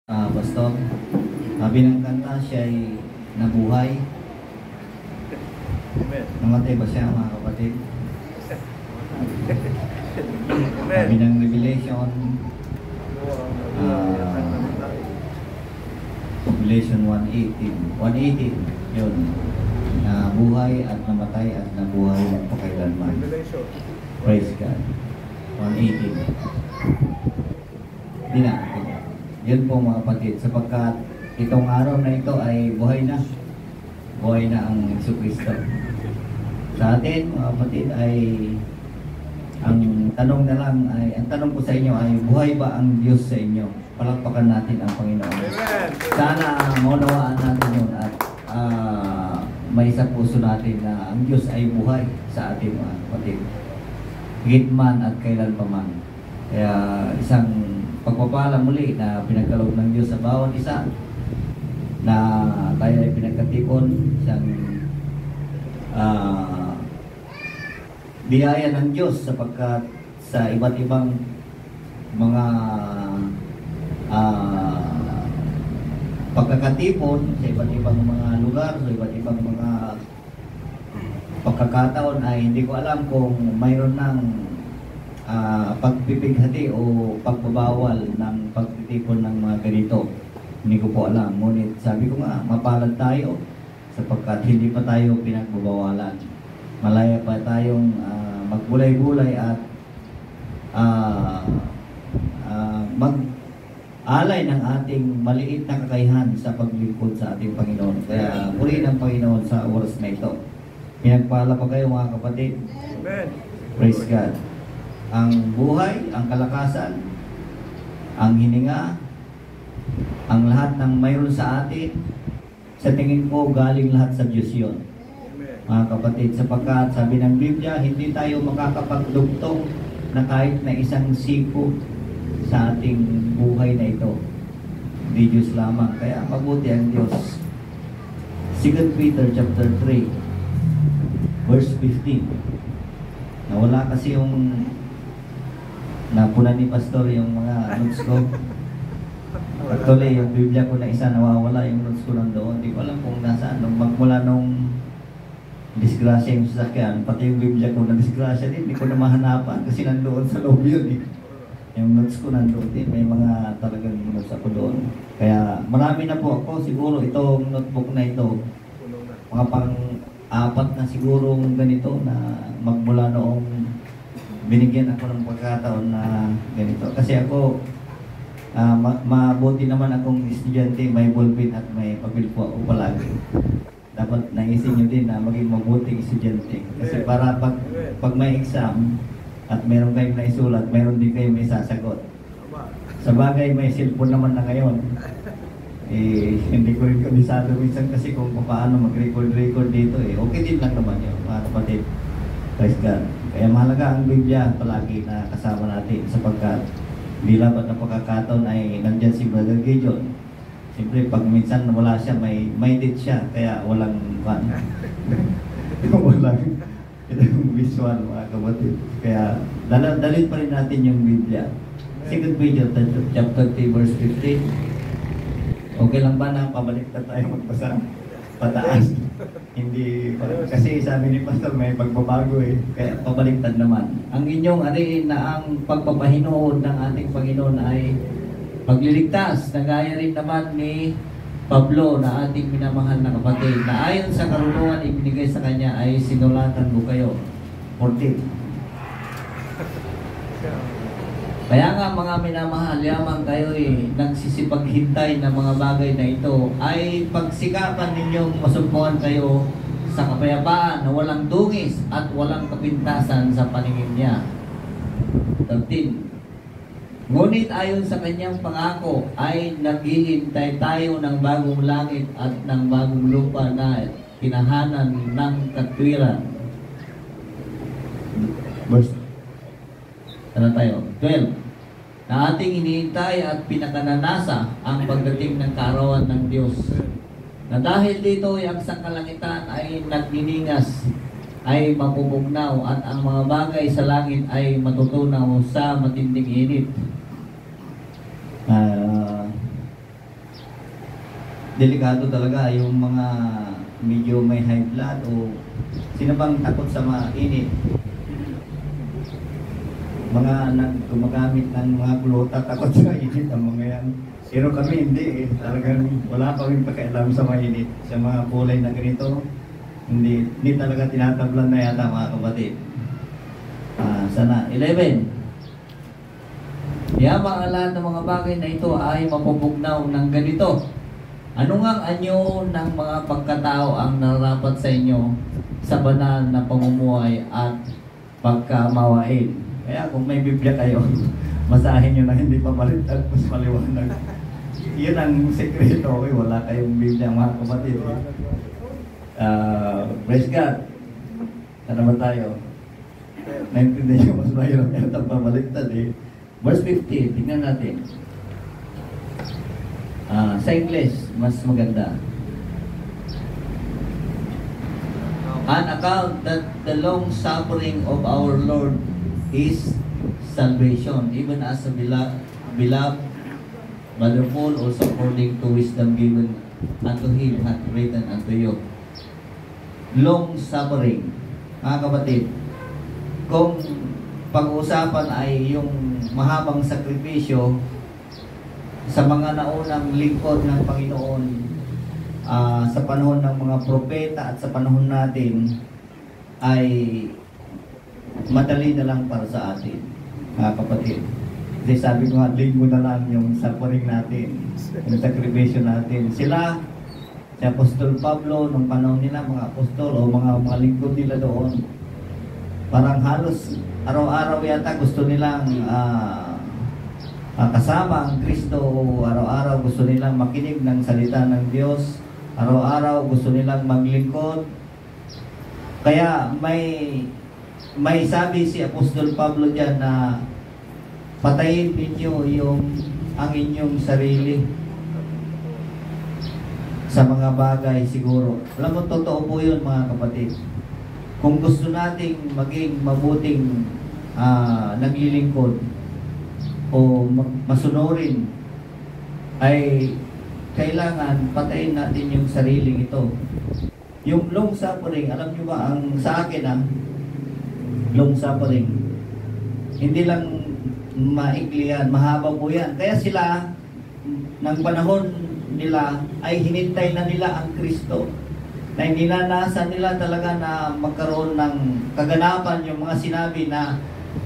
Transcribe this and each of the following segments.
Pastor, sabi ng kanta, siya ay nabuhay. Amen. Namatay ba siya, mga kapatid? Amen. Sabi ng Revelation, Revelation 1:18, yun, na buhay at namatay at nabuhay ng pakailanman. Praise God. 1:18. Hindi na. Yun po mga kapatid, sapagkat itong araw na ito ay buhay na. Buhay na ang Jesucristo. Sa atin mga kapatid ay ang tanong na lang ay, ang tanong ko sa inyo ay, buhay ba ang Diyos sa inyo? Palakpakan natin ang Panginoon. Amen. Sana maunawaan natin yun at may sa puso natin na ang Diyos ay buhay sa atin mga kapatid. Higitman at kailan pa man. Kaya isang pagpapala muli na pinagkaloob ng Diyos sa bawat isa na tayo ay pinagkatipon, isang biyaya ng Diyos sapagkat sa iba't ibang mga pagkakatipon sa iba't ibang mga lugar, sa iba't ibang mga pagkakataon ay hindi ko alam kung mayroon ng pagpipighati o pagbabawal ng pagtitipon ng mga ganito. Hindi ko po alam. Ngunit sabi ko nga, mapalad tayo sapagkat hindi pa tayo pinagbabawalan. Malaya pa tayong magbulay-bulay at mag-alay ng ating maliit na kakayahan sa paglingkod sa ating Panginoon. Kaya purihin ang Panginoon sa oras na ito. Pinagpala pa kayo mga kapatid. Amen. Praise God. Ang buhay, ang kalakasan, ang hininga, ang lahat ng mayroon sa atin, sa tingin ko galing lahat sa Diyos yun. Mga kapatid, sapagkat sabi ng Biblia, hindi tayo makakapagdugtong na kahit na isang siko sa ating buhay na ito. Hindi Diyos lamang. Kaya mabuti ang Diyos. 2 Peter chapter 3 verse 15. Nawala kasi yung napuna ni Pastor yung mga notes ko. Actually, yung Biblia ko na isa nawawala yung notes ko nandoon. Hindi ko alam kung nasaan. Magmula nung disgrasya yung sasakyan, pati yung Biblia ko na disgrasya din, hindi ko na mahanapan kasi nandoon sa loob yun eh. Yung notes ko nandoon din, may mga talagang notes ako doon. Kaya marami na po ako, siguro itong notebook na ito, mga pang-apat na sigurong ganito na magmula noong binigyan ako ng pagkataon na ganito. Kasi ako, mabuti naman akong estudyante, may ballpen at may papel po ako palagi. Dapat naisip nyo din na maging mabuting estudyante. Kasi para pag may exam at meron kayong naisulat, meron din kayo may sasagot. Sa bagay, may cellphone naman na ngayon. Hindi ko rin kabisado minsan kasi kung paano mag-record dito eh. Okay din lang naman yun, mga kapatid. Praise God. Kaya mahalaga ang Biblia palagi na kasama natin sapagkat hindi labat na pagkakataon ay nandyan si Brother Gideon. Siyempre pag minsan wala siya, may date siya, kaya walang walang visual mga kapatid. Kaya dalhin pa rin natin yung Biblia. 2 Peter chapter 3 verse 15. Okay lang ba na pabalik na tayo magbasa? Pataas. Hindi, kasi sabi ni Pastor may pagbabago eh, kaya pabaliktad naman. Ang inyong ariin na ang pagpapahinood ng ating Panginoon ay pagliligtas, na gaya rin naman ni Pablo na ating minamahal na kapatid, na ayon sa karunungan ibinigay sa kanya ay sinulatan ko kayo. 14. Kaya nga mga minamahal, yamang kayo nagsisipaghintay ng mga bagay na ito, ay pagsikapan ninyong masumpungan kayo sa kapayapaan na walang dungis at walang kapintasan sa paningin niya. 13. Ngunit ayon sa kanyang pangako ay naghihintay tayo ng bagong langit at ng bagong lupa na tinahanan ng katwiran. Verse ano tayo? 12. Na ating hinihintay at pinakananasa ang pagdating ng kaarawan ng Diyos. Na dahil dito ang sangkalangitan ay nagniningas, ay mapupugnaw at ang mga bagay sa langit ay matutunaw sa matinding init. delikado talaga yung mga medyo may high blood o sino bang takot sa mainit. Mga gumagamit ng mga glota, takot sa mainit ang mga yan. Pero kami hindi eh. Talagang wala kaming pakialam sa mainit. Sa mga kulay na ganito, hindi talaga tinatablan na yata mga kapatid. Sana 11. Yamang ang lahat ng mga bagay na ito ay mapupugnaw ng ganito. Ano nga ang anyo ng mga pagkatao ang nararapat sa inyo sa banal na pamumuhay at pagkamawain? Kaya kung may Biblia kayo, masahin nyo na hindi pa baliktad, mas maliwanag. Yun ang sekreto. Okay, wala kayong Biblia mga kapatid. Praise God. Sana ba tayo? Naintindihan nyo, mas mahirap yata pabaliktad eh. Verse 50, tingnan natin. Sa English, mas maganda. An account that the long suffering of our Lord is salvation, even as a beloved, wonderful, also according to wisdom given unto him, hath written unto you. Long suffering, mga kapatid, kung pag-uusapan ay yung mahabang sakripisyo sa mga naunang lingkod ng Panginoon, sa panahon ng mga propeta at sa panahon natin, ay madali na lang para sa atin, mga kapatid. Kasi sabi ko nga, linggo na lang yung suffering natin, yung sakripisyo natin. Sila, si Apostol Pablo, nung panahon nila, mga apostol o mga lingkod nila doon, parang halos araw-araw yata gusto nilang kasama ang Kristo. Araw-araw gusto nilang makinig ng salita ng Diyos. Araw-araw gusto nilang maglingkod. Kaya may sabi si Apostol Pablo diyan na patayin ninyo ang inyong sarili sa mga bagay siguro. Alam mo, totoo po yun mga kapatid. Kung gusto nating maging mabuting naglilingkod o masunurin, ay kailangan patayin natin yung sariling ito. Yung long suffering, alam nyo ba, ang sa akin long suffering, hindi lang maikli yan, mahaba po yan. Kaya sila, ng panahon nila, ay hinintay na nila ang Kristo, na hindi na nasa nila talaga na magkaroon ng kaganapan yung mga sinabi na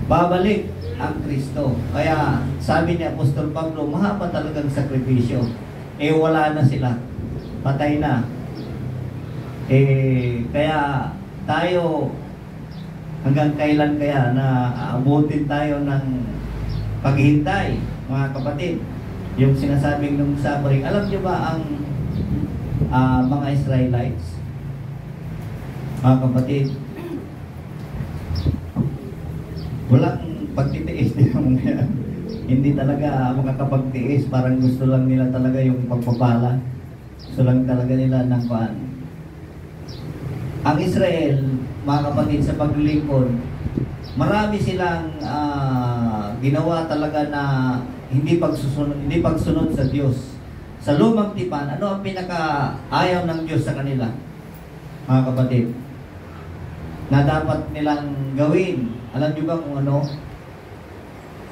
babalik ang Kristo. Kaya sabi ni Apostol Pablo, mahaba talagang sakripisyo. Wala na sila. Patay na. Kaya tayo, hanggang kailan kaya na abutin tayo ng paghihintay, mga kapatid? Yung sinasabing nung suffering, alam nyo ba ang mga Israelites, mga kapatid, walang pagtitiis din ang mga yan. Hindi talaga makakapagtiis, parang gusto lang nila talaga yung pagpapala. Gusto lang talaga nila ng paan. Ang Israel, mga kapatid, sa paglilingkod, marami silang ginawa talaga na hindi pagsunod sa Diyos. Sa lumang tipan, ano ang pinaka-ayaw ng Diyos sa kanila, mga kapatid, na dapat nilang gawin? Alam nyo ba kung ano?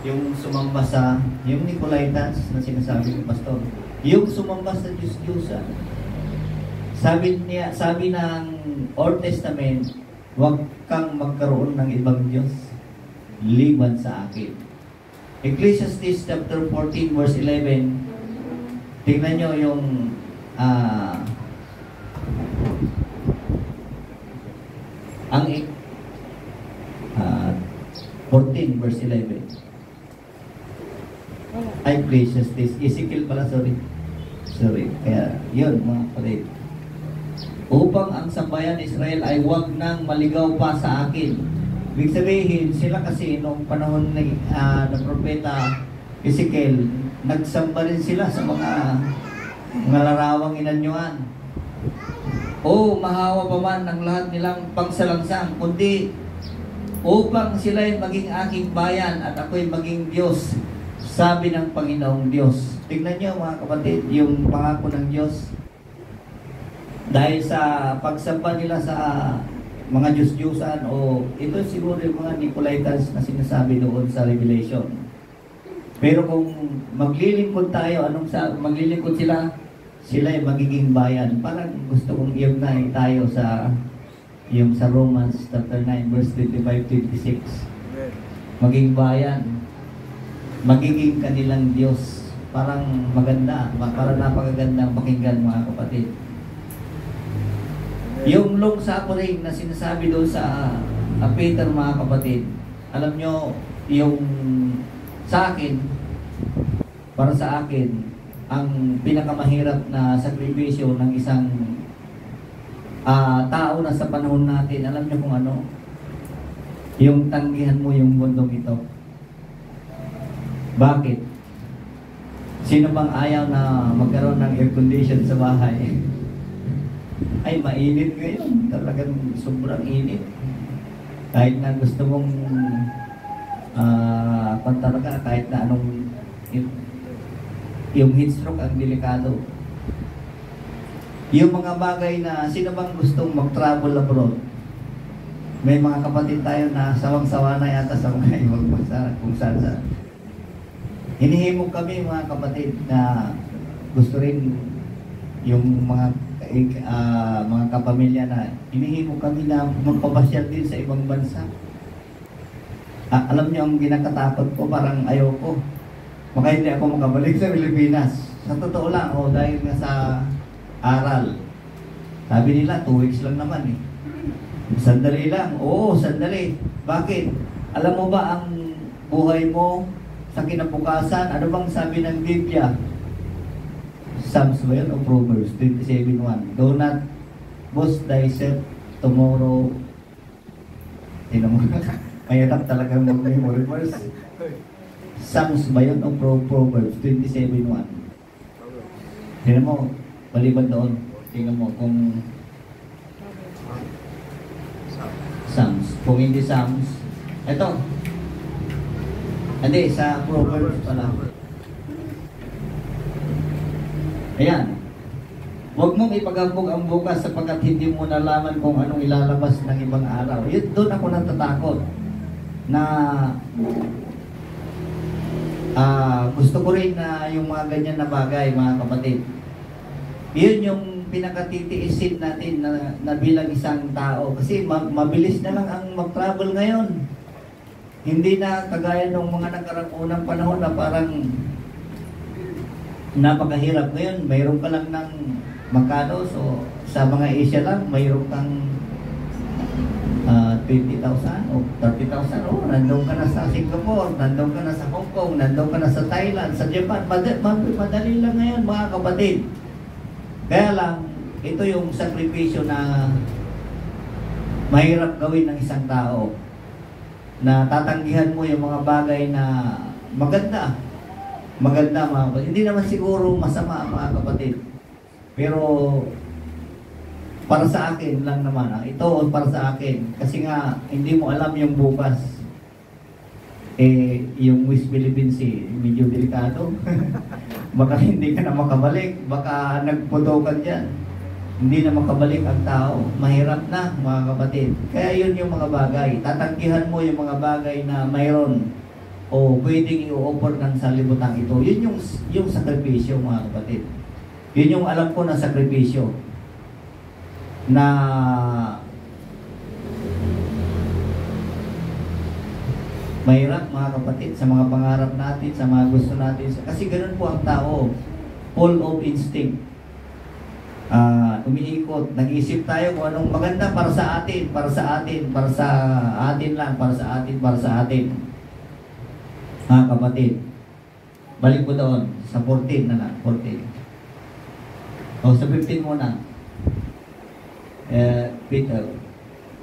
Yung sumamba sa, yung Nicolaitans na sinasabi ng pastor, yung sumamba sa Diyos-Diyosan. Sabi ng Old Testament, huwag kang magkaroon ng ibang Diyos liban sa akin. Ecclesiastes chapter 14 verse 11, tingnan nyo yung 14 verse 11. Ay, Ecclesiastes, Ezekiel pala, sorry. Kaya yun mga kapatid, upang ang sambayan Israel ay huwag nang maligaw pa sa akin. Ibig sabihin, sila kasi nung panahon ng propeta Ezekiel, nagsamba rin sila sa mga larawang inanyuan. Mahawa pa man ng lahat nilang pagsalangsang, kundi upang sila'y maging aking bayan at ako'y maging Diyos, sabi ng Panginoong Diyos. Tignan nyo mga kapatid, yung pangako ng Diyos, Dahil sa pagsamba nila sa mga Diyos-Diyusan o ito siguro yung mga Nicolaitans na sinasabi doon sa Revelation. Pero kung maglilingkod tayo, maglilingkod sila, sila ay magiging bayan. Parang gusto kong i-unay tayo sa yung sa Romans chapter 9 verse 25-26. Maging bayan, magiging kanilang Diyos. Parang maganda, parang napakagandang pakinggan mga kapatid. Yung long suffering na sinasabi doon sa Peter mga kapatid, alam nyo, yung sa akin, para sa akin, ang pinakamahirap na sakripisyo ng isang tao na sa panahon natin, alam nyo kung ano? Yung tanggihan mo yung mundong ito. Bakit? Sino bang ayaw na magkaroon ng air condition sa bahay? Ay, mainit ngayon. Talagang sobrang init. Kahit na gusto mong talaga, kahit na anong yung heat stroke ang delikado. Yung mga bagay na sino bang gustong mag-travel abroad? May mga kapatid tayo na sawang-sawa na yata sa mga ibang bansa kung saan. Hinihimok kami mga kapatid na gusto rin yung mga kapamilya na hinihimok kami na magpapasyal din sa ibang bansa. Alam niyo ang ginakatakot ko, parang ayoko. Baka hindi ako makabalik sa Pilipinas. Sa totoo lang, dahil nga sa aral. Sabi nila, 2 weeks lang naman eh. Sandali lang. Oo, sandali. Bakit? Alam mo ba ang buhay mo sa kinabukasan? Ano bang sabi ng Biblia? Psalms ba yun o Proverbs 27:1? Do not boast thyself tomorrow. Tingnan mo. Mahirap talagang mag-memory verse. Psalms ba yun o Proverbs 27:1? Tingnan mo, maliban doon. Tingnan mo kung Psalms. Kung hindi Psalms, ito. Hindi, sa Proverbs pala. Ayan. Huwag mong ipagambog ang bukas sapagkat hindi mo nalaman kung anong ilalabas ng ibang araw. Yun, doon ako natatakot na gusto ko rin na yung mga ganyan na bagay, mga kapatid. Yun yung pinakatitiisin natin na bilang isang tao. Kasi mabilis na lang ang mag-travel ngayon. Hindi na kagaya ng mga unang panahon na parang napakahirap. Ngayon, mayroon ka lang ng magkano. So, sa mga Asia lang, mayroon kang 20,000 o 30,000. Nandun ka na sa Singapore, nandun ka na sa Hong Kong, nandun ka na sa Thailand, sa Japan. Madali lang ngayon, mga kapatid. Kaya lang, ito yung sakripisyo na mahirap gawin ng isang tao. Na tatanggihan mo yung mga bagay na maganda. Maganda mga kapatid. Hindi naman siguro masama mga kapatid. Pero para sa akin lang naman. Ito para sa akin. Kasi nga hindi mo alam yung bukas. Yung West Philippines medyo delikado. Baka hindi ka na makabalik. Baka nagputo ka dyan. Hindi na makabalik ang tao. Mahirap na mga kapatid. Kaya yun yung mga bagay. Tatanggihan mo yung mga bagay na mayroon o pwedeng i-offer ng sanlibutan ito. Yun yung sakripisyo mga kapatid. Yun yung alam ko na sakripisyo na mahirap mga kapatid sa mga pangarap natin, sa mga gusto natin. Kasi ganun po ang tao. Full of instinct. Umiikot. Nag-iisip tayo kung anong maganda para sa atin, para sa atin, para sa atin lang, para sa atin, para sa atin. Mga kapatid, balik po doon sa 14 na lang, 14. O sa 15 muna. Peter.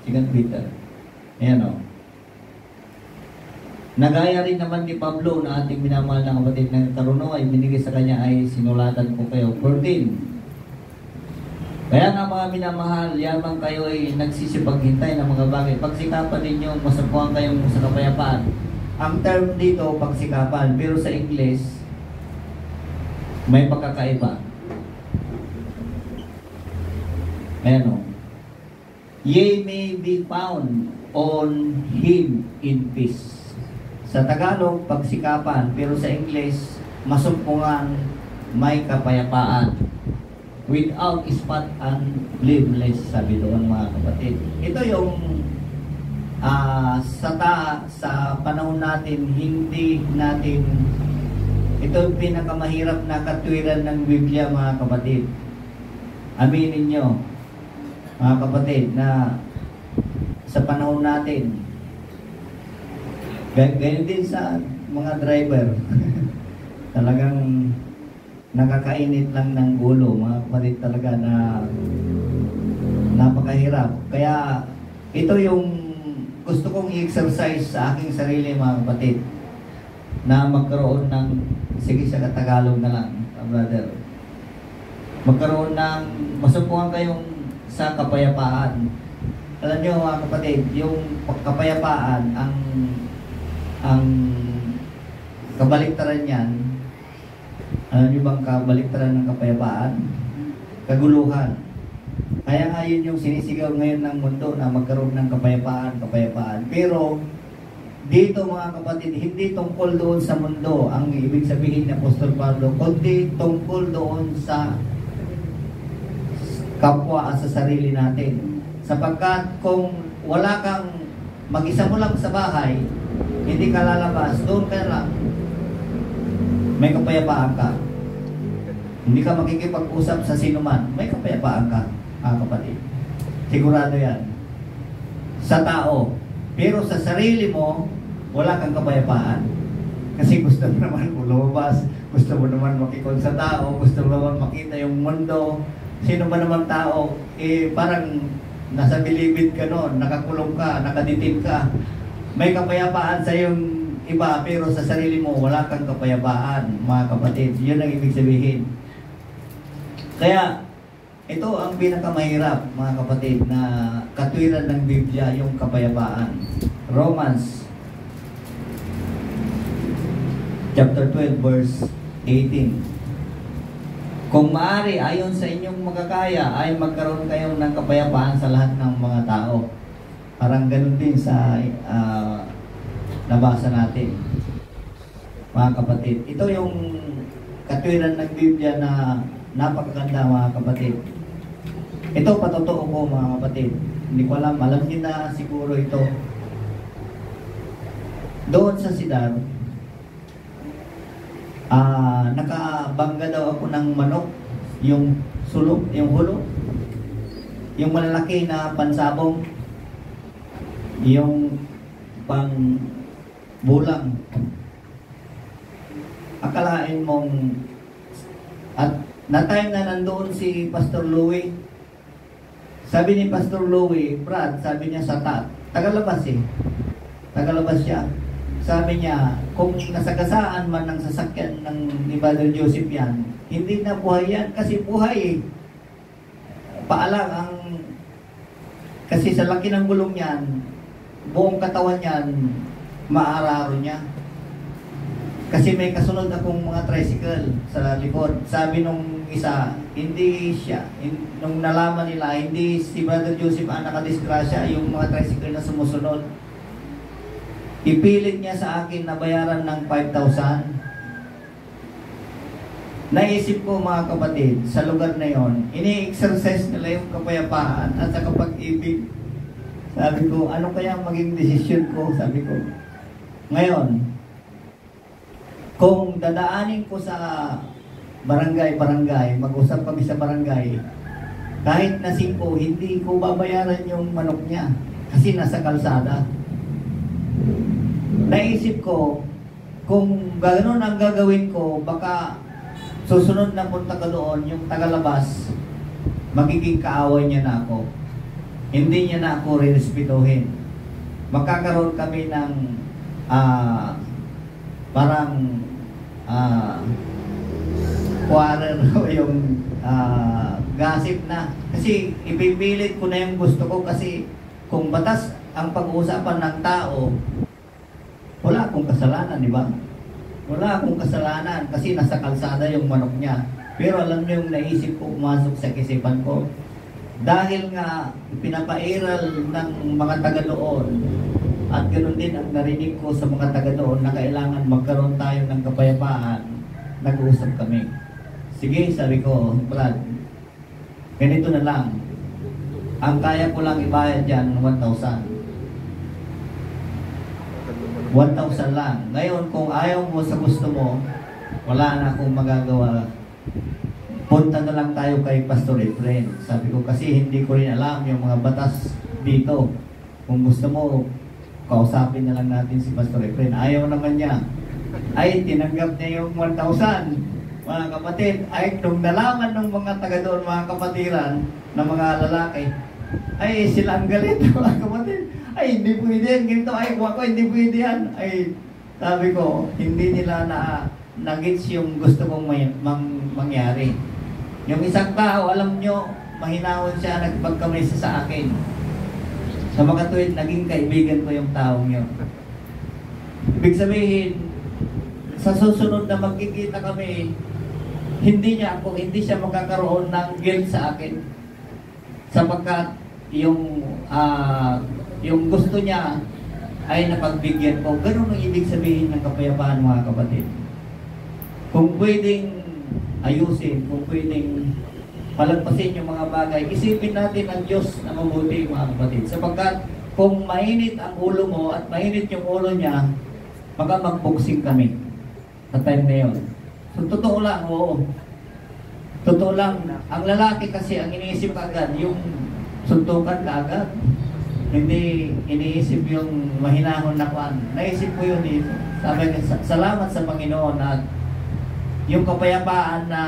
Sigan Peter. Ayan o. Nagaya rin naman ni Pablo na ating minamahal na kapatid ng karunong ay binigay sa kanya ay sinulatan ko kayo. 14. Kaya nga mga minamahal, yamang kayo ay nagsisipaghintay ng mga bagay. Pagsikapan ninyo, masapuan kayong sa kapayapaan. Ang term dito, pagsikapan. Pero sa English, may pagkakaiba. Ayan o. Ye may be found on him in peace. Sa Tagalog, pagsikapan. Pero sa English, masumpungan, may kapayapaan. Without spot and blameless, sabi doon mga kapatid. Ito yung sa panahon natin, hindi natin, ito yung pinakamahirap na katwiran ng Biblia mga kapatid. Aminin nyo mga kapatid na sa panahon natin, ganyan din sa mga driver. Talagang nakakainit lang ng ulo mga kapatid, talaga na napakahirap. Kaya ito yung gusto kong i-exercise sa aking sarili mga kapatid, na magkaroon ng, sige sa Tagalog na lang, brother, magkaroon ng, masumpungan kayong sa kapayapaan. Alam nyo mga kapatid, yung kapayapaan, ang kabaliktaran yan, alam nyo bang kabaliktaran ng kapayapaan? Kaguluhan. Kaya nga yun yung sinisigaw ngayon ng mundo na magkaroon ng kapayapaan. Pero dito mga kapatid, hindi tungkol doon sa mundo ang ibig sabihin ni Apostol Pablo, kundi tungkol doon sa kapwa at sa sarili natin. Sapagkat kung wala kang, mag-isa mo lang sa bahay, hindi ka lalabas, doon ka lang, may kapayapaan ka. Hindi ka makikipag-usap sa sinuman, may kapayapaan ka, mga kapatid. Sigurado yan. Sa tao. Pero sa sarili mo, wala kang kapayapaan. Kasi gusto mo naman lumabas, gusto mo naman makikon sa tao, gusto mo naman makita yung mundo. Sino ba naman tao, parang nasa bilibid ka noon, nakakulong ka, nakaditin ka. May kapayapaan sa yung iba, pero sa sarili mo, wala kang kapayapaan, mga kapatid. Yun ang ibig sabihin. Kaya, ito ang pinakamahirap, mga kapatid, na katwiran ng Biblia, yung kapayapaan. Romans chapter 12, verse 18. Kung maaari, ayon sa inyong magkakaya, ay magkaroon kayo ng kapayapaan sa lahat ng mga tao. Parang ganun din sa nabasa natin, mga kapatid. Ito yung katwiran ng Biblia na napakaganda, mga kapatid. Ito patotoo ko, mga kapatid. Hindi ko alam niyo na siguro ito. Doon sa Sidar, nakabangga daw ako ng manok, yung sulok, yung hulo, yung malalaki na pansabong, yung pang bulang. Akalain mong, at na time na nandoon si Pastor Louie, sabi ni Pastor Louie, Brad, sabi niya sa tagalabas tagalabas siya. Sabi niya, kung nasagasaan man ng sasakyan ng ni Brother Joseph yan, hindi na buhay yan, kasi buhay paalang kasi sa laki ng gulong yan, buong katawan yan, maararo niya. Kasi may kasunod akong mga tricycle sa likod. Sabi nung isa, hindi siya, nung nalaman nila, hindi si Brother Joseph ang nakadisgrasya, yung mga tricycle na sumusunod. Ipilit niya sa akin na bayaran ng 5,000. Naisip ko, mga kapatid, sa lugar na yon, ini-exercise nila yung kapayapaan at sa kapag-ibig. Sabi ko, ano kaya maging desisyon ko? Sabi ko, ngayon, kung dadaanin ko sa barangay, mag-usap kami sa barangay, kahit na 5, hindi ko babayaran yung manok niya kasi nasa kalsada. Naisip ko, kung gano'n ang gagawin ko, baka susunod na punta ka doon, yung tagalabas, magiging kaaway niya na ako. Hindi niya na ako re-respetuhin. Magkakaroon kami ng parang quarrel o yung gossip na. Kasi ipipilit ko na yung gusto ko, kasi kung batas ang pag-uusapan ng tao, wala akong kasalanan, di ba? Wala akong kasalanan kasi nasa kalsada yung manok niya. Pero alam niyo yung naisip ko, pumasok sa kisipan ko, Dahil nga pinapairal ng mga taga doon at ganoon din ang narinig ko sa mga taga doon na kailangan magkaroon tayo ng kapayapaan, nag-uusap kami. Sige, sabi ko, Brad, ganito na lang. Ang kaya ko lang ibayad dyan, 1,000. 1,000 lang. Ngayon, kung ayaw mo sa gusto mo, wala na akong magagawa. Punta na lang tayo kay Pastor Efren. Sabi ko kasi hindi ko rin alam yung mga batas dito. Kung gusto mo, kausapin na lang natin si Pastor Efren. Ayaw naman niya. Ay, tinanggap niya yung 1,000. Mga kapatid, ay nung nalaman ng mga taga doon, mga kapatiran, na mga lalaki, ay sila ang galit, mga kapatid. Ay, hindi pwede yan. Ganito, ay, kuha ko, hindi pwede yan. Ay, sabi ko, hindi nila na-gets yung gusto kong mangyari. Yung isang tao, alam nyo, mahinahon siya, nagpagkamisa sa akin. Sa mga tuwid, naging kaibigan ko yung taong yun. Ibig sabihin, sa susunod na magkikita kami, hindi siya magkakaroon ng guilt sa akin. Sapagkat yung gusto niya ay napagbigyan ko. Ganun ang ibig sabihin ng kapayapaan, mga kapatid. Kung pwedeng ayusin, kung pwedeng palagpasin yung mga bagay, isipin natin ang Diyos na mabuti, mga kapatid. Sapagkat kung mainit ang ulo mo at mainit yung ulo niya, baka magbuksing kami sa time na yun. So, totoo lang, oo. Totoo lang. Ang lalaki kasi, ang iniisip agad, yung suntukan ka agad. Hindi iniisip yung mahinahon na kwan. Naisip ko yun dito. Sabi ko, salamat sa Panginoon at yung kapayapaan na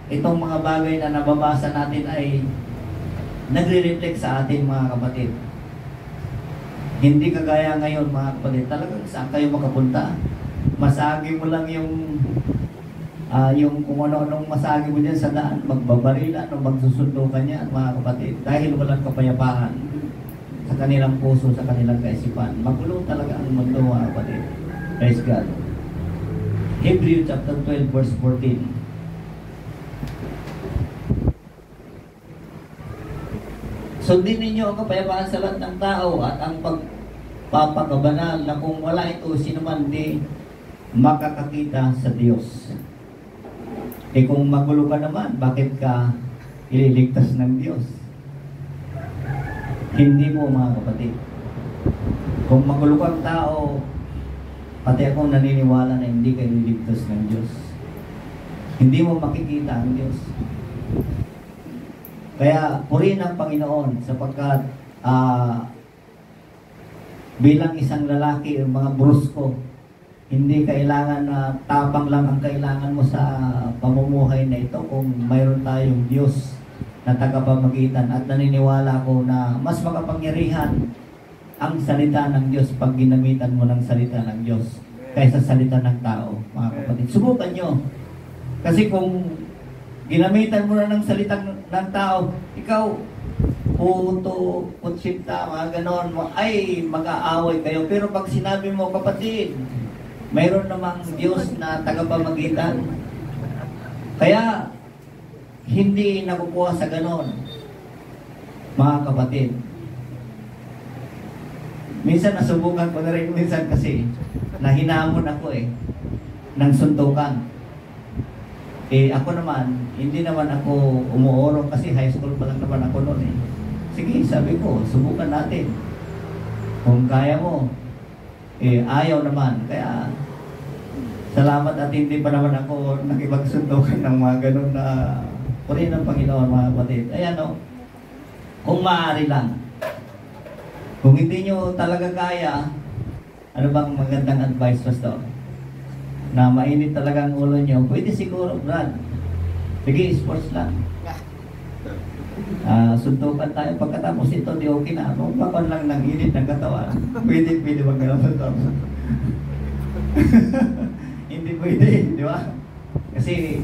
itong mga bagay na nababasa natin ay nagre-reflect sa atin, mga kapatid. Hindi kagaya ngayon, mga kapatid. Talagang saan kayo makapunta? Masagi mo lang yung kung ano-anong masagi mo dyan sa daan, magbabarilan o magsusundukan niya, mga kapatid. Dahil walang kapayapaan sa kanilang puso, sa kanilang kaisipan. Magulo talaga ang mundo, mga kapatid. Praise God. Hebrews chapter 12 verse 14. Sundin ninyo ang kapayapaan sa lahat ng tao at ang pagpapakabanal na kung wala ito, sino man di makakakita sa Diyos. Eh kung magulo ka naman, bakit ka ililigtas ng Diyos? Hindi mo, mga kapatid. Kung magulo kang tao, pati ako naniniwala na hindi kayo liligtas ng Diyos. Hindi mo makikita ang Diyos. Kaya purihin ang Panginoon sapagkat bilang isang lalaki, mga brusko, hindi kailangan na tapang lang ang kailangan mo sa pamumuhay na ito kung mayroon tayong Diyos na tagapamagitan at naniniwala ko na mas makapangyarihan ang salita ng Diyos pag ginamitan mo ng salita ng Diyos kaysa salita ng tao, mga kapatid. Subukan nyo. Kasi kung ginamitan mo na ng salita ng tao, ikaw, puto, putsinta, mga ganon, ay mag-aaway kayo. Pero pag sinabi mo, kapatid, mayroon namang Diyos na tagapamagitan. Kaya, hindi nakukuha sa ganon, mga kapatid. Minsan nasubukan ko na rin minsan kasi nahinamon ako ng suntukan. Ako naman, hindi naman ako umuorong kasi high school pa lang naman ako noon . Sige, sabi ko, subukan natin. Kung kaya mo, ayaw naman. Kaya, salamat at hindi pa naman ako nakipagsuntukan ng mga ganun na puri ng Panginoon, mga kapatid. Ayan kung maaari lang. Kung hindi nyo talaga kaya, ano bang magandang advice, Pastor? Na mainit talaga ang ulo nyo, pwede siguro, Brad. Sige, sports lang. Suntukan tayo. Pagkatapos ito, di okay na. Magpapon lang ng init ng katawan. Pwede magkakasuntok. Hindi pwede, di ba? Kasi,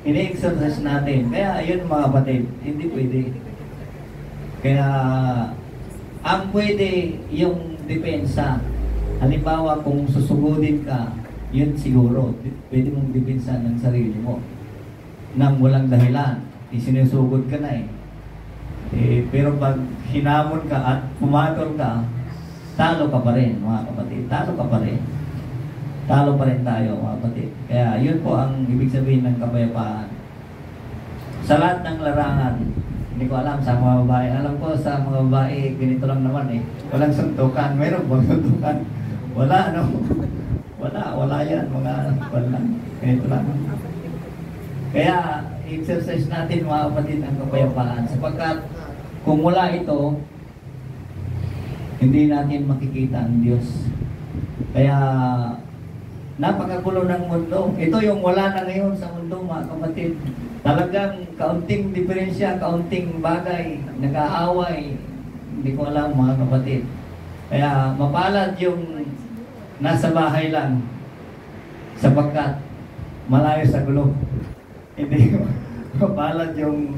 ini-exercise natin. Kaya, ayun mga kapatid, hindi pwede. Kaya, ang pwede yung depensa. Halimbawa, kung susugudin ka, yun siguro, pwede mong depensa ng sarili mo. Nang walang dahilan, isinusugod ka na . Pero pag hinamon ka at pumatol ka, talo ka pa rin, mga kapatid. Talo ka pa rin. Talo pa rin tayo, mga kapatid. Kaya yun po ang ibig sabihin ng kapayapaan. Sa lahat ng larangan, hindi ko alam sa mga babae. Alam ko sa mga babae, ganito lang naman eh. Walang suntukan. Mayroon bang suntukan? Wala, no? Wala yan. Wala. Ganito lang. Kaya, exercise natin mga kapatid ang kapayapaan. Sapagkat, kung wala ito, hindi natin makikita ang Diyos. Kaya, napakagulo ng mundo. Ito yung wala na ngayon sa mundo, mga kapatid. Talagang kaunting diferensya, kaunting bagay, nag-aaway. Hindi ko alam, mga kapatid. Kaya, mapalad yung nasa bahay lang sapagkat malayo sa gulo. Hindi mapalad yung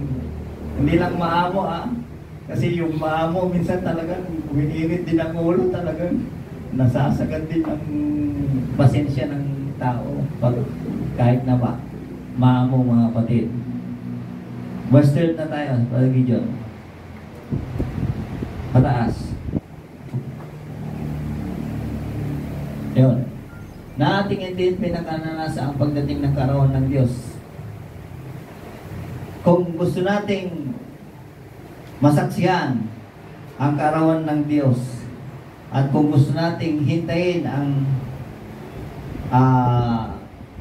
hindi lang maamo kasi yung maamo minsan talagang umiinit din ang ulo, talagang nasasagad din ang pasensya ng tao pag kahit na ba maamo, mga kapatid. Bastard na tayo, Brother Gideon. Pataas. Yun. Na ating hindi pinakananasa ang pagdating ng kaarawan ng Diyos. Kung gusto nating masaksihan ang kaarawan ng Diyos at kung gusto nating hintayin ang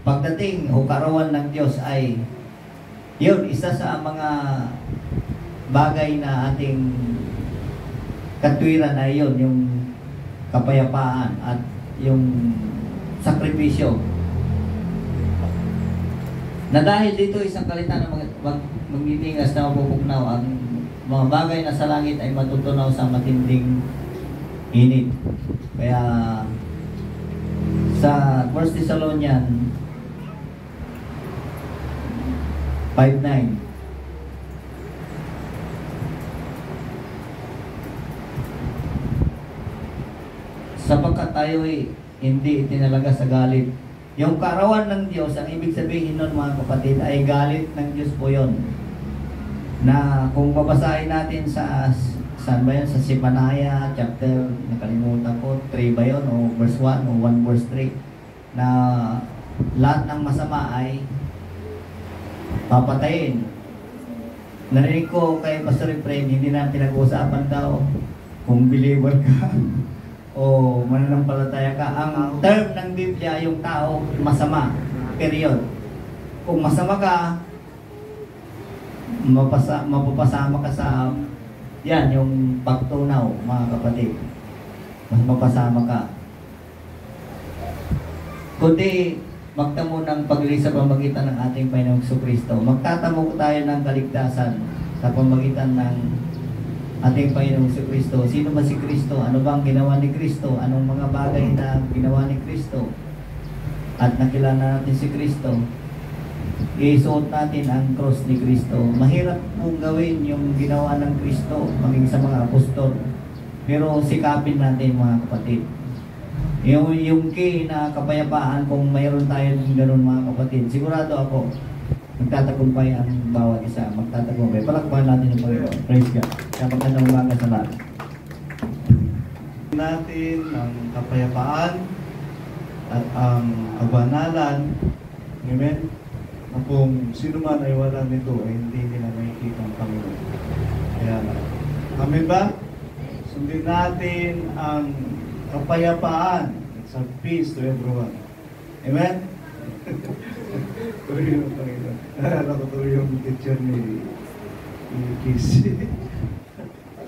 pagdating o kaarawan ng Diyos ay yun, isa sa mga bagay na ating katwiran ay yun, yung kapayapaan at yung sakripisyo. Na dahil dito isang kalitan na magnitingas na mapupugnaw, ang mga bagay na sa langit ay matutunaw sa matinding init. Kaya sa 1 Thessalonians 5:9, sapagkat tayo ay hindi itinalaga sa galit. Yung kaarawan ng Diyos, ang ibig sabihin nun, mga kapatid, ay galit ng Diyos po yun. Na kung babasahin natin sa saan ba yun? Sa Sipanaya chapter, nakalimutan ko, 3 ba yun? O verse 1 o 1 verse 3, na lahat ng masama ay papatayin. Narinig ko kay Pastor Efrain, hindi na pinag-uusapan daw kung believer ka o mananampalataya ka. Ang term ng Biblia, yung tao masama, period. Kung masama ka, mapapasama ka sa yan, yung pagtunaw, mga kapatid. Mas mapasama ka. Kundi magtamo ng paglili sa pamagitan ng ating Panginoong Kristo. Magtatamo tayo ng kaligtasan sa pamagitan ng ating Panginoong Kristo. Sino ba si Kristo? Ano bang ginawa ni Kristo? Anong mga bagay na ginawa ni Kristo? At nakilala natin si Kristo. Isuot natin ang cross ni Kristo. Mahirap pong gawin yung ginawa ng Kristo, maging sa mga apostol. Pero sikapin natin, mga kapatid. Yung key na kapayapaan, kung mayroon tayo ganoon, mga kapatid, sigurado ako, magtatagumpay ang bawat isa. Magtatagumpay. Palakpakan natin yung Panginoon. Praise God. Kaya magandang umaga sa lahat. Natin ang kapayapaan at ang kabanalan. Amen? Na kung sino man ay wala nito, ay hindi nila makikita ang Panginoon. Kaya, amen ba? Sundin natin ang kapayapaan. It's a peace to everyone. Amen? Tuloy yung Panginoon. Nakatuloy yung teacher ni Kiss.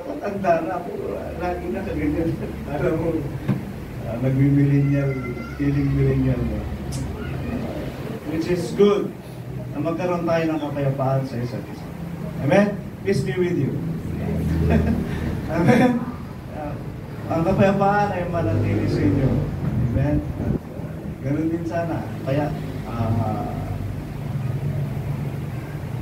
Matanda na ako. Lagi na kaganyan. Alam mo, nag-millennial, feeling millennial mo. Which is good na magkaroon tayo ng kapayapaan sa isa't isa. Amen? Peace be with you. Amen? Ang kapayapaan ay manatili sa inyo. Amen? Ganun din sana. Kaya,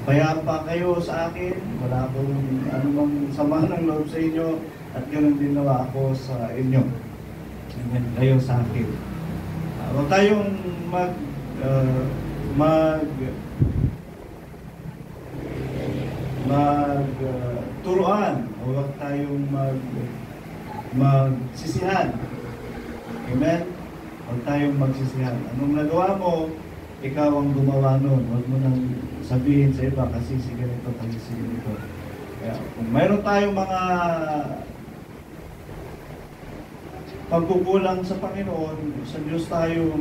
payapa kayo sa akin. Wala akong anumang sama ng loob sa inyo. At ganun din nawa ako sa inyo. Amen? Kayo sa akin. Huwag tayong magturuan, huwag tayong magsisihan. Amen? Huwag tayong magsisihan. Anong nagawa mo, ikaw ang gumawa nun. Huwag mo nang sabihin sa iba kasi sige nito, kasi sige nito. Kaya kung mayroon tayong mga pagkukulang sa Panginoon, sa Diyos tayo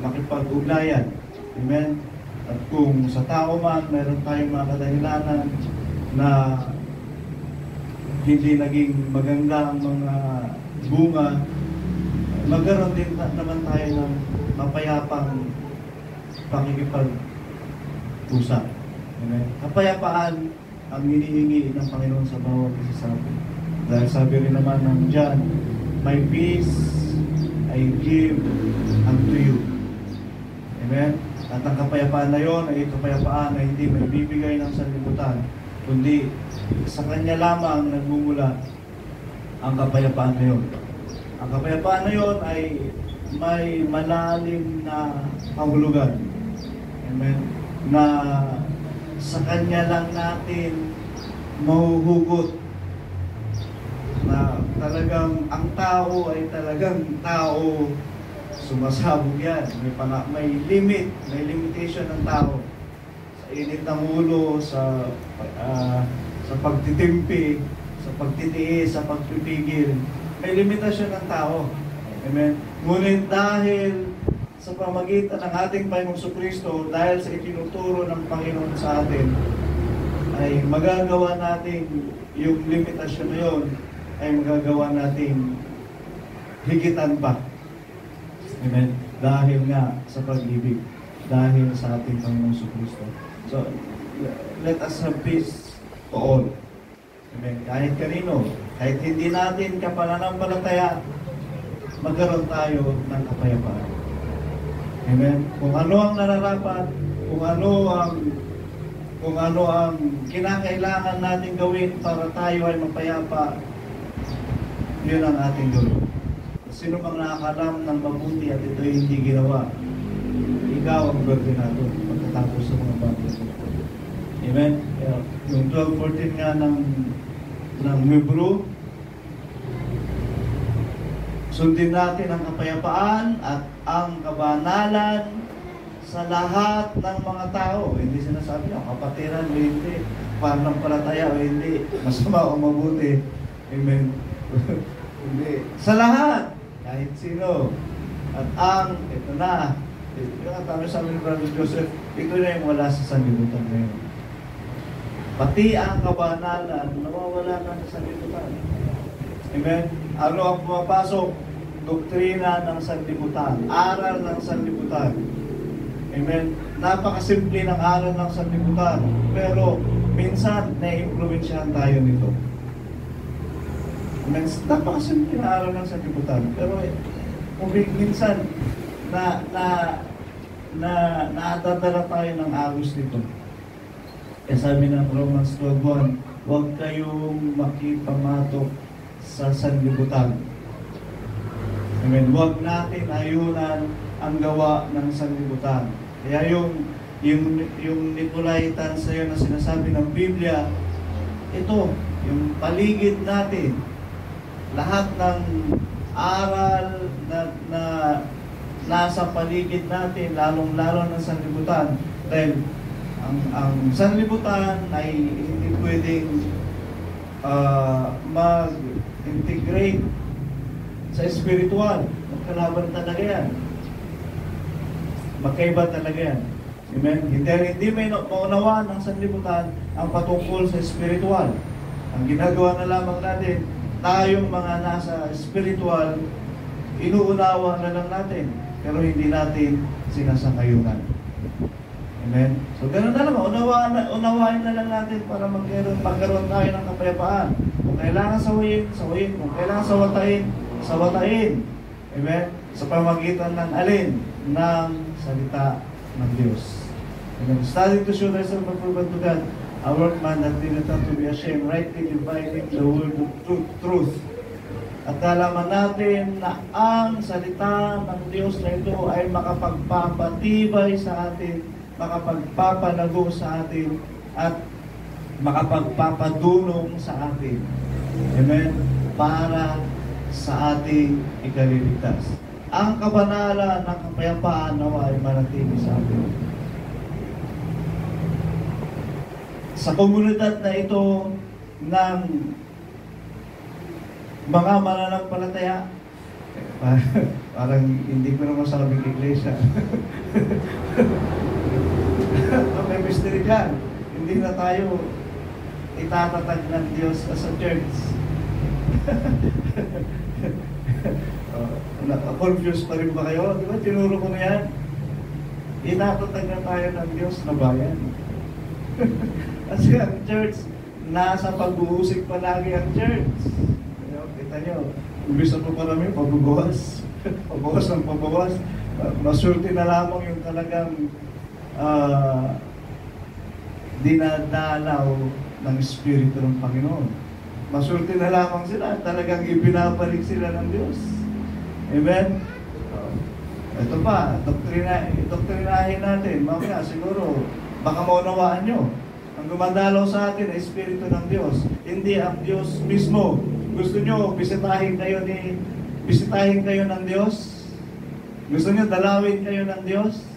makipag-ugnayan. Amen? At kung sa tao man, mayroon tayong mga kadahilanan na hindi naging maganda ang mga bunga, magkaroon din naman tayo ng mapayapang pakikipag-usap. Amen? Kapayapaan ang hinihingi ng Panginoon sa bawat isa sa atin. Dahil sabi rin naman ng John, "My peace I give unto you." Amen? At ang kapayapaan na yon ay kapayapaan na hindi may bibigay ng sanlibutan, kundi sa Kanya lamang nagmumula ang kapayapaan na yon. Ang kapayapaan na yon ay may malalim na kahulugan. Amen? Na sa Kanya lang natin mahuhugot na talagang ang tao ay talagang tao, sumasabog yan. May limit, may limitation ng tao. Sa init ng ulo, sa pagtitimpi, sa pagtitiis, sa pagpipigil, may limitasyon ng tao. Amen? Ngunit dahil sa pamagitan ng ating Panginoong Jesucristo, dahil sa itinuturo ng Panginoon sa atin, ay magagawa natin yung limitasyon na yun, ay magagawa natin higitan pa. Amen? Dahil nga sa pag-ibig, dahil sa ating Panginoong Jesucristo. So, let us have peace to all. Amen? Kahit kanino, kahit hindi natin kapananampalataya, magkaroon tayo ng kapayapaan. Amen? Kung ano ang nararapat, kung ano ang kinakailangan natin gawin para tayo ay mapayapa, yun ang ating gawin. Sino bang nakakalam ng mabuti at ito hindi ginawa? Ikaw ang gordinado pagkatapos sa mga bagay. Amen? Yung 12:14 nga ng Hebrew, sundin natin ang kapayapaan at ang kabanalan sa lahat ng mga tao. Hindi sinasabi niya, kapatiran o hindi, pananampalataya o hindi, masama o mabuti. Amen? Hindi. Sa lahat, kahit sino. At ito na, yung tama sa amin ni Brother Joseph, ito na yung wala sa sanlibutan ngayon. Pati ang kabanalan, nawawala na sa sanlibutan. Amen? Ano ang pumapasok? Doktrina ng sanlibutan, aral ng sanlibutan. Amen? Napakasimple ng aral ng sanlibutan, pero minsan na-impluwensyahan tayo nito. Napakasimple na aral ng sanlibutan, pero kung minsan naadadala tayo ng agos nito. Kaya sabi ng Romans 12:1, huwag kayong makipamatok sa sanlibutan. Amen. Huwag natin ayunan ang gawa ng sanlibutan. Kaya yung Nicolaitans na yun na sinasabi ng Biblia, ito, yung paligid natin, lahat ng aral na nasa paligid natin, lalong-lalo ng sanlibutan, dahil ang sanlibutan ay hindi pwedeng mag-integrate sa spiritual. Magkalaban talaga yan. Magkaiba talaga yan. Amen? Hindi may maunawaan ng sanlibutan ang patungkol sa spiritual. Ang ginagawa na lamang natin, tayong mga nasa spiritual, inuunawa na lang natin, pero hindi natin sinasangayunan. Amen? So, ganun na lang. Unawain na lang natin para magkaroon tayo ng kapayapaan. Kung kailangan sawayin. Kung kailangan sawatain. Amen? Sa pamagitan ng alin? Ng salita ng Diyos. Amen? Study to show thyself approved to God, a workman that needeth not to be ashamed, rightly dividing the word of truth. At nalaman natin na ang salita ng Diyos na ito ay makapagpapatibay sa atin, makapagpapalago sa atin, at makapagpapadunong sa atin. Amen? Para sa ating ikaliligtas. Ang kabanalan ng kapayapaan nawa ay manatili sa atin. Sa komunidad na ito ng mga mananampalataya, parang hindi ko na masabing iglesia. May mystery dyan. Hindi na tayo itatatag ng Diyos as a church. Confused pa rin ba kayo? Di ba? Tinuro ko na yan. Itatatag na tayo ng Diyos na bayan. Kasi ang church, nasa pag-uusig palagi ang church. Kita nyo, imbis na parami, pababawas. Pabawas ng pabawas. Masurti na lamang yung talagang dinadalaw ng Espiritu ng Panginoon. Masurti na lamang sila, talagang ibinabalik sila ng Diyos. Amen? Ito pa, doktrinahin natin. Mamaya siguro, baka maunawaan nyo. Ang gumandalaw sa atin ay Espiritu ng Diyos. Hindi ang Diyos mismo. Gusto nyo, bisitahin kayo ng Diyos? Gusto nyo, dalawin kayo ng Diyos?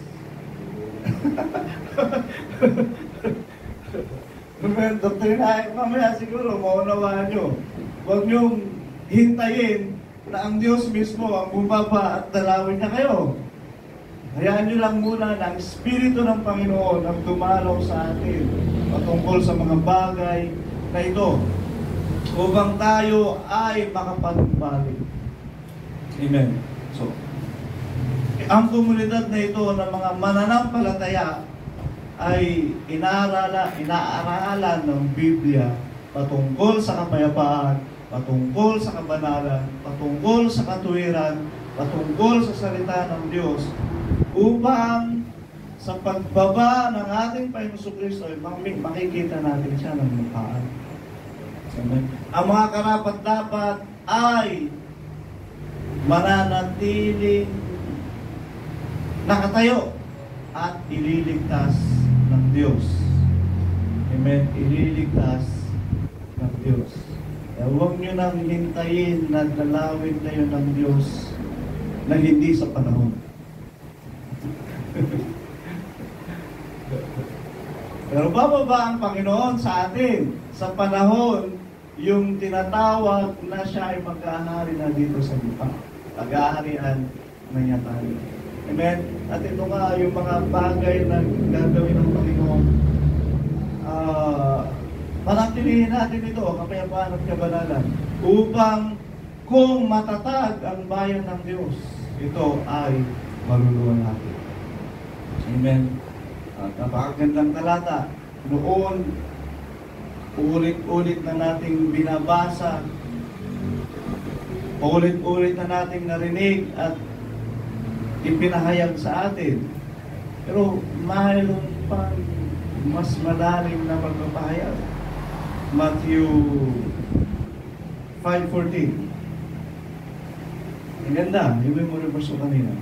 Doktrinahin, mamaya siguro, maunawaan nyo. Huwag nyo hintayin na ang Diyos mismo ang bumaba at dalawin na kayo. Hayaan nyo lang muna na ang Espiritu ng Panginoon ang dumalaw sa atin patungkol sa mga bagay na ito upang tayo ay makapagbalik. Amen. So, ang komunidad na ito ng mga mananampalataya ay inaaralan ng Biblia patungkol sa kapayapaan, patungkol sa kabanalan, patungkol sa katuwiran, patungkol sa salita ng Diyos, upang sa pagbaba ng ating Panginoon Kristo ay makikita natin siya ng mukhaan. Ang mga karapat-dapat ay mananatiling nakatayo at ililigtas ng Diyos. Amen? Ililigtas ng Diyos. Huwag nyo nang hintayin na dalawin kayo ng Diyos na hindi sa panahon. Pero bababa ang Panginoon sa atin sa panahon yung tinatawag na siya ay mag-ahari na dito sa lupa. Pag-aharian na niya tayo. Amen? At ito nga yung mga bagay na gagawin ng Panginoon. Panatilihin natin ito, kapayapaan at kabanalan, upang kung matatag ang bayan ng Diyos, ito ay maluluwan natin. Amen. At napakagandang talata. Noon, ulit-ulit na nating binabasa, ulit-ulit na nating narinig at ipinahayag sa atin. Pero mayroon pang mas malalim na pagpapahayag. Matthew 5:14. Ang ganda, yung memory verse ko kanina.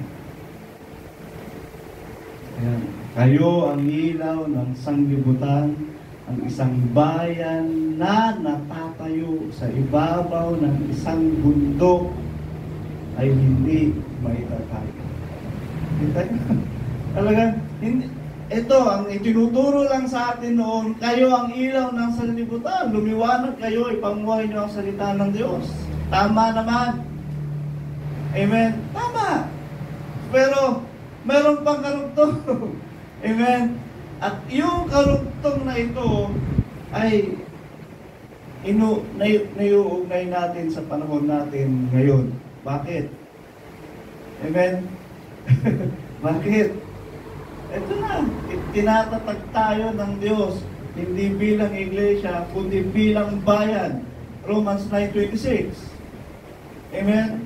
Ayan. Kayo ang ilaw ng sanglibutan, ang isang bayan na natatayo sa ibabaw ng isang bundok ay hindi maitatay. Talagang, ito, ang itinuturo lang sa atin noon, kayo ang ilaw ng sanlibutan, lumiwanag kayo, ipamuhay niyo ang salita ng Diyos. Tama naman. Amen? Tama. Pero, meron pang karugtong. Amen? At yung karugtong na ito ay naiuugnay natin sa panahon natin ngayon. Bakit? Amen? Bakit? Ito na, tinatatag tayo ng Diyos, hindi bilang iglesia, kundi bilang bayan. Romans 9:26. Amen?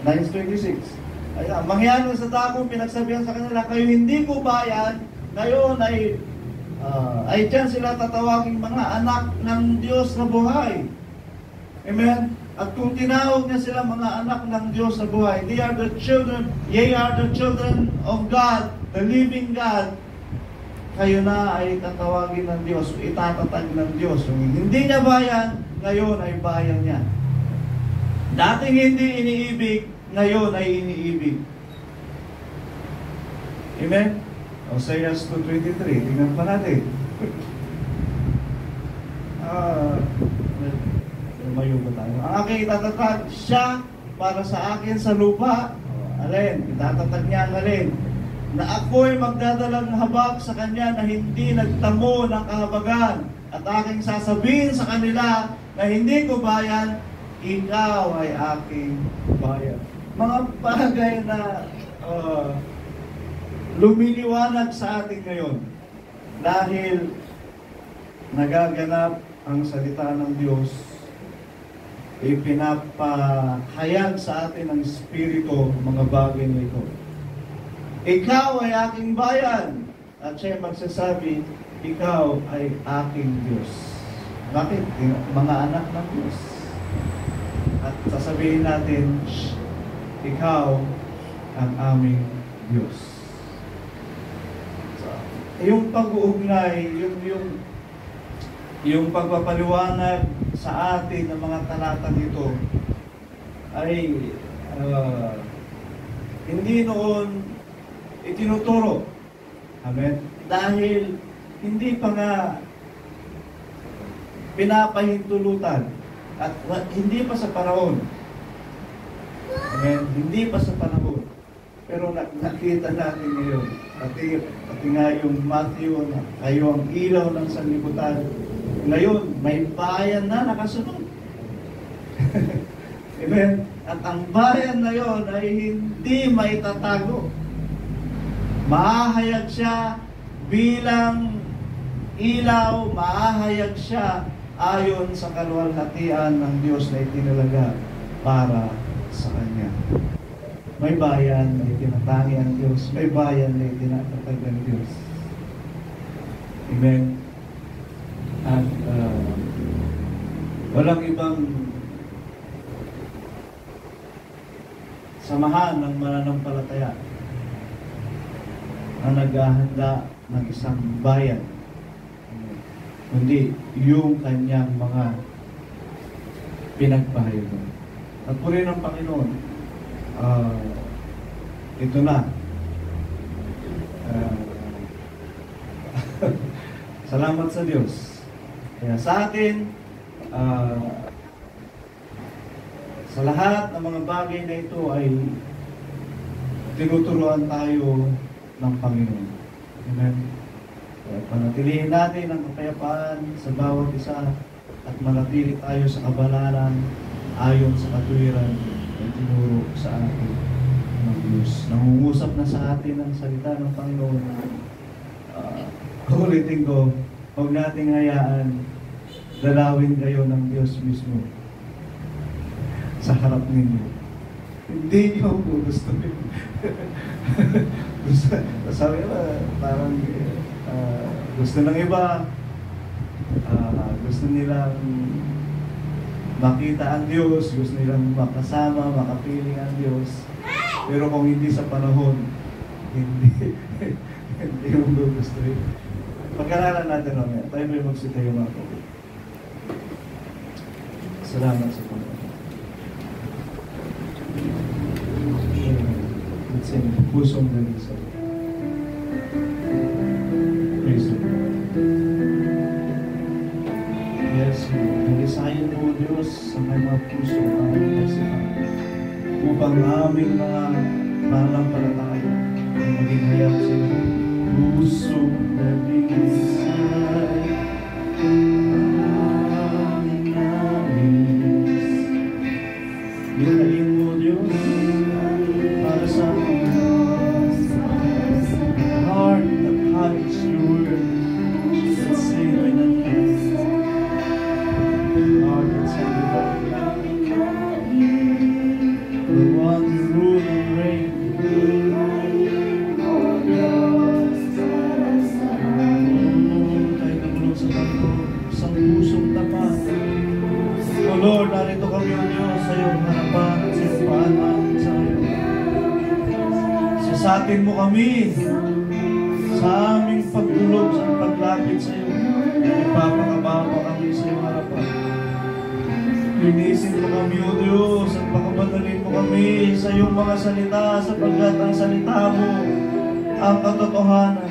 9:26. Ayan, mangyanon sa dako, pinagsabihan sa kanila, kayo hindi ko bayan, ngayon ay dyan sila tatawaging mga anak ng Diyos na buhay. Amen? At kung tinawag niya sila mga anak ng Diyos na buhay, ye are the children of God, the living God. kayo na ay tatawagin ng Diyos, itatatag ng Diyos. Yung hindi niya bayan, ngayon ay bayan niya. Dating hindi iniibig, ngayon ay iniibig. Amen? Hosea 2:23, tingnan pa natin. Lumayo ba tayo? Ang aking itatatag siya para sa akin sa lupa. Alin? Itatatag niya ang alin? Na ako'y magdadalang habag sa kanya na hindi nagtamo ng kahabagan, at aking sasabihin sa kanila na hindi ko bayan, ikaw ay aking bayan. Mga bagay na lumiliwanag sa atin ngayon dahil nagaganap ang salita ng Diyos, ipinapahayag sa atin ng Espiritu mga bagay na ito. Ikaw ay aking bayan, at siya magsasabi, ikaw ay aking Diyos. Bakit? Mga anak ng Diyos. At sasabihin natin, ikaw ang aming Diyos. So, yung pag-uugnay, yung pagpapaliwanag sa atin ng mga talatang ito ay hindi noon itinuturo. Amen? Dahil hindi pa nga pinapahintulutan at hindi pa sa panahon. Amen? Hindi pa sa panahon. Pero nakita natin ngayon. Pati nga yung Matthew, kayo ang ilaw ng sanlibutan. Ngayon, may bayan na nakasunod. Amen? At ang bayan na yon ay hindi maitatago. Mahahayag siya bilang ilaw, mahahayag siya ayon sa kaluwalhatian ng Diyos na itinalaga para sa Kanya. May bayan na itinatangi ang Diyos, may bayan na itinatatag ang Diyos. Amen? At walang ibang samahan ng mananampalataya na naghahanda ng isang bayan, kundi yung kanyang mga pinagpahayagan. At purihin ng Panginoon, ito na. Salamat sa Diyos. Kaya sa atin, sa lahat ng mga bagay na ito ay tinuturuan tayo ng Panginoon. Amen. Kaya panatilihin natin ang kapayapaan sa bawat isa at manatili tayo sa kabalaran ayon sa katuwiran na tinuro sa atin ng Diyos. Nangungusap na sa atin ang salita ng Panginoon. Ulitin ko, huwag nating hayaan dalawin kayo ng Diyos mismo sa harap ninyo. Hindi nyo gugustuhin. Sabi ba, parang gusto ng iba, gusto nilang makita ang Diyos, gusto nilang makasama, makapiling ang Diyos. Pero kung hindi sa panahon, hindi mo gugustuhin. Pagkalalan natin naman, tayo may magsitayo mga kapatid. Salamat sa Panginoon. Let's sing pusong dalisa. Praise the Lord. Yes, nalisayan mo, Diyos, sa mga puso ng aming kasihan upang aming mga mananampalataya ay maging hayag sa iyo. Pusong dalisa. Ilayin mo, Diyos, para sa akin. Heart that hides your word, that's sacred and pure. Heart that's sanctified. The one who rule and reign. Tayo nagulong sa kanto, isang pusong tapat. O Lord, narito kami, O Diyos, sa iyong harapan at sa iyong paanan sa iyo. Sasatin mo kami sa aming pagdulog Linisin mo kami, O Diyos, at pakabanalin mo kami sa iyong mga salita, sapagkat ang salita mo ang katotohanan.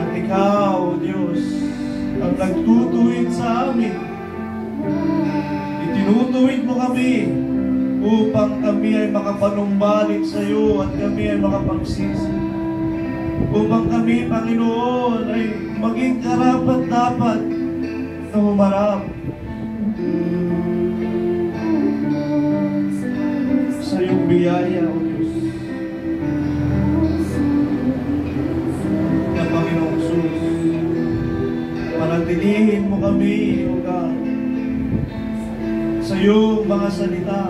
At ikaw, O Diyos, ang nagtutuwid sa amin. Itinutuwid mo kami upang kami ay makapanumbalik sa iyo at kami ay makapagsisi. Upang kami, Panginoon, ay maging karapat-dapat na humarap sa iyong biyaya, O Diyos. Na Panginoong Jesus, panatilihin mo kami, O God, sa iyong mga salita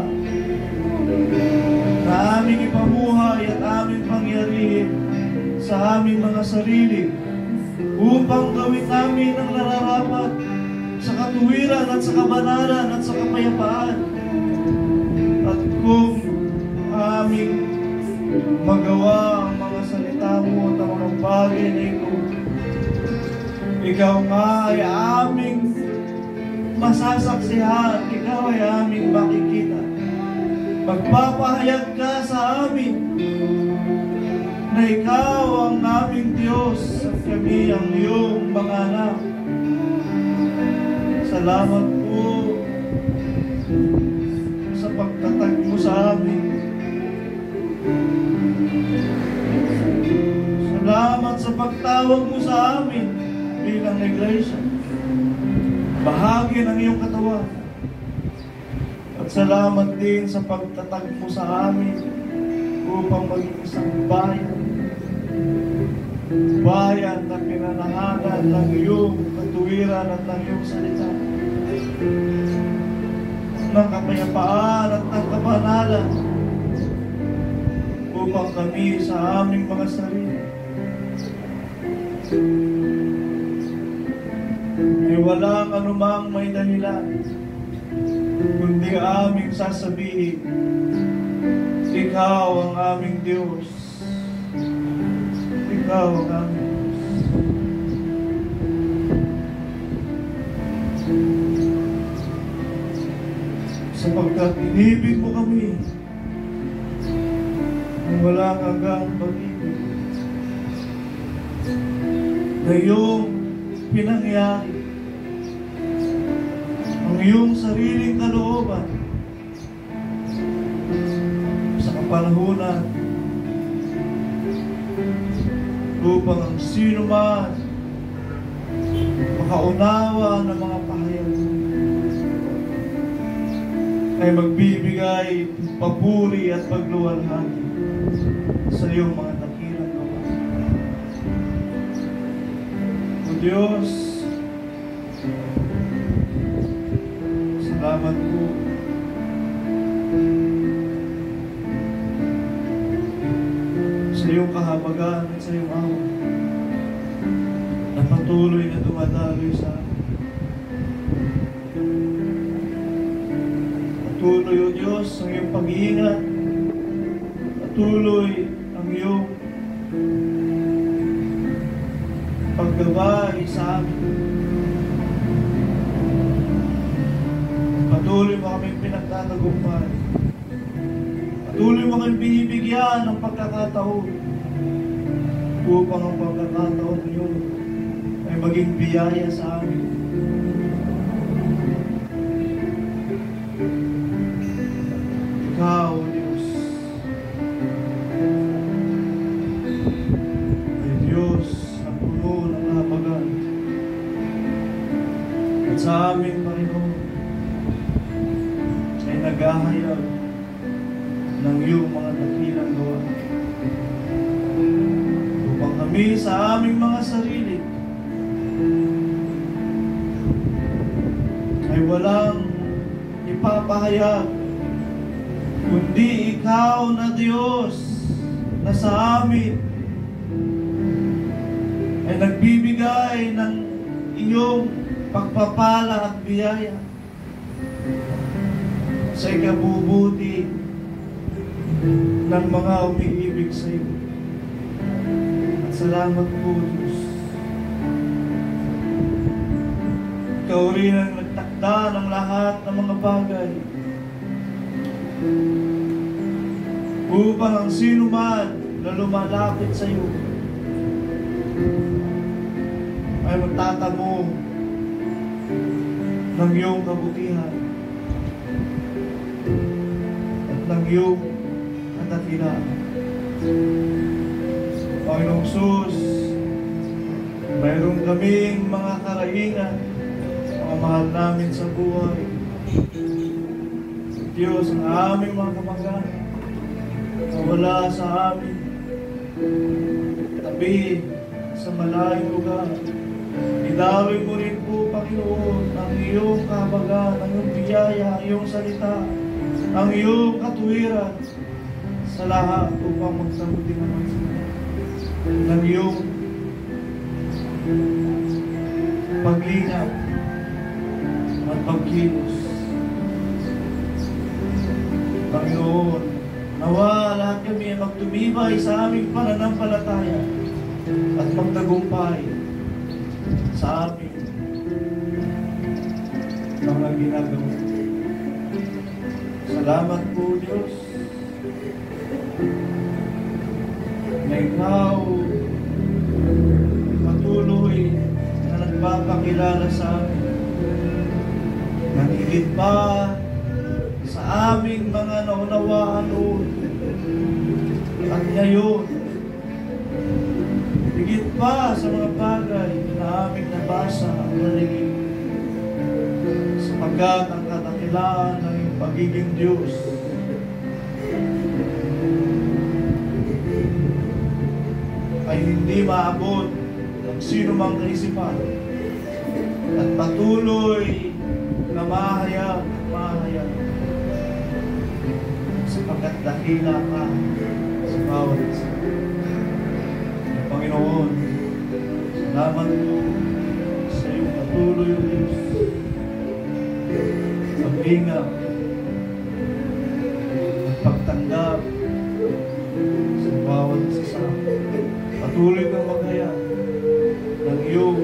na aming ipamuhay at aming pangyarihin sa aming mga sarili upang gawin namin ang nararapat sa katuwiran at sa kabanalan at sa kapayapaan. At kung aming magawa ang mga salita mo at ang mga bagay na ito, ikaw nga ay aming masasaksihan, ikaw ay aming makikita. Magpapahayag ka sa amin na ikaw ang aming Diyos at kami ang iyong mga anak. Salamat po sa pagtatag mo sa amin. Salamat sa pagtawag mo sa amin bilang iglesia, bahagi ng iyong katawan. At salamat din sa pagtatag mo sa amin upang maging isang bayan na pinanahanan ng iyong katuwiran at ng iyong salita, ng kapayapaan at ng kabanalan, upang kami sa aming mga sarili ay walang anumang may dahilan, kundi aming sasabihin, ikaw ang aming Diyos. Ikaw ang aming Diyos. Sapagkat inibig mo kami ng walang hanggang pag-ibig na iyong pinangyari ang iyong sariling kalooban sa kapanahunan upang ang sino man makaunawa ng mga pahayag ay magbibigay papuri at pagluwalhati sa iyong mga dakilang gawa. O Diyos, salamat po sa iyong kahabagan at sa iyong awa na patuloy na dumadaloy sa amin. Patuloy, O Diyos, ang iyong pag-iingat. Patuloy ang iyong paggabay sa amin. Patuloy mo kaming pinagtatagumpay. Patuloy mo kaming binibigyan ng pagkakataon upang ang pagkakataon niyo ay maging biyaya sa amin. Ikaw, O Diyos, ay Diyos ang puno ng kahabagan. At sa amin, Panginoon, ay naghahayag ng iyong mga dakilang gawa upang kami sa aming mga sarili ay walang ipapahayag kundi ikaw na Diyos na sa amin ay nagbibigay ng iyong pagpapala at biyaya sa ikabubuti ng mga umiibig sa iyo. At salamat po, Diyos. Ikaw rin ang nagtakda takda ng lahat ng mga bagay upang ang sino man na lumalapit sa iyo ay magtatamo ng iyong kabutihan at ng iyong kadakilaan. Panginoong Sus, mayroon kaming mga karaingan, mga mahal namin sa buhay. Diyos, ang aming mga kamag-anak na wala sa amin, tabi sa malayong lugar. Idaloy mo rin po, Panginoon, ang iyong kahabagan, ang iyong biyaya, ang iyong salita, ang iyong katuwiran sa lahat upang magsabuti naman sila ng iyong paglingap at pagkilos. Panginoon, nawa lahat kami ay magtumibay sa aming pananampalataya at magtagumpay sa aming mga ginagawa. Salamat po, Diyos, na ikaw patuloy na nagpapakilala sa amin ng higit pa sa aming mga naunawaan noon at ngayon, higit pa sa mga bagay na aming nabasa ang maligid, sapagkat ang kadakilaan ng iyong pagiging Diyos ay hindi maabot ng sino mang kaisipan at patuloy na mahayag sapagkat dakila ka sa bawat isa. Panginoon, salamat po sa iyong patuloy o Diyos pagbingap at pagtanggap sa bawat isa. Patuloy kang maghayag ng iyong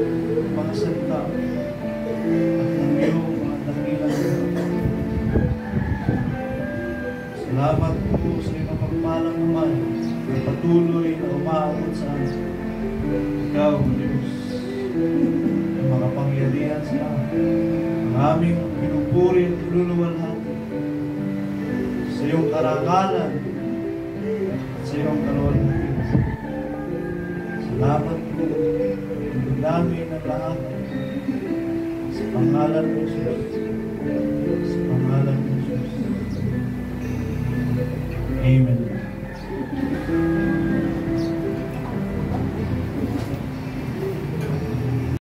mga salita at ng iyong mga dakilang. Salamat po sa iyong mapagpalang naman na patuloy na umaabot sa amin. Ikaw, Diyos, ang makapangyarihan sa amin, ang aming pinupuri at iluluwalhati sa iyong karangalan at sa iyong kaluwalhati. Salamat po, ang namin ang lahat sa pangalan ng Jesus. Sa pangalan ng Jesus. Amen.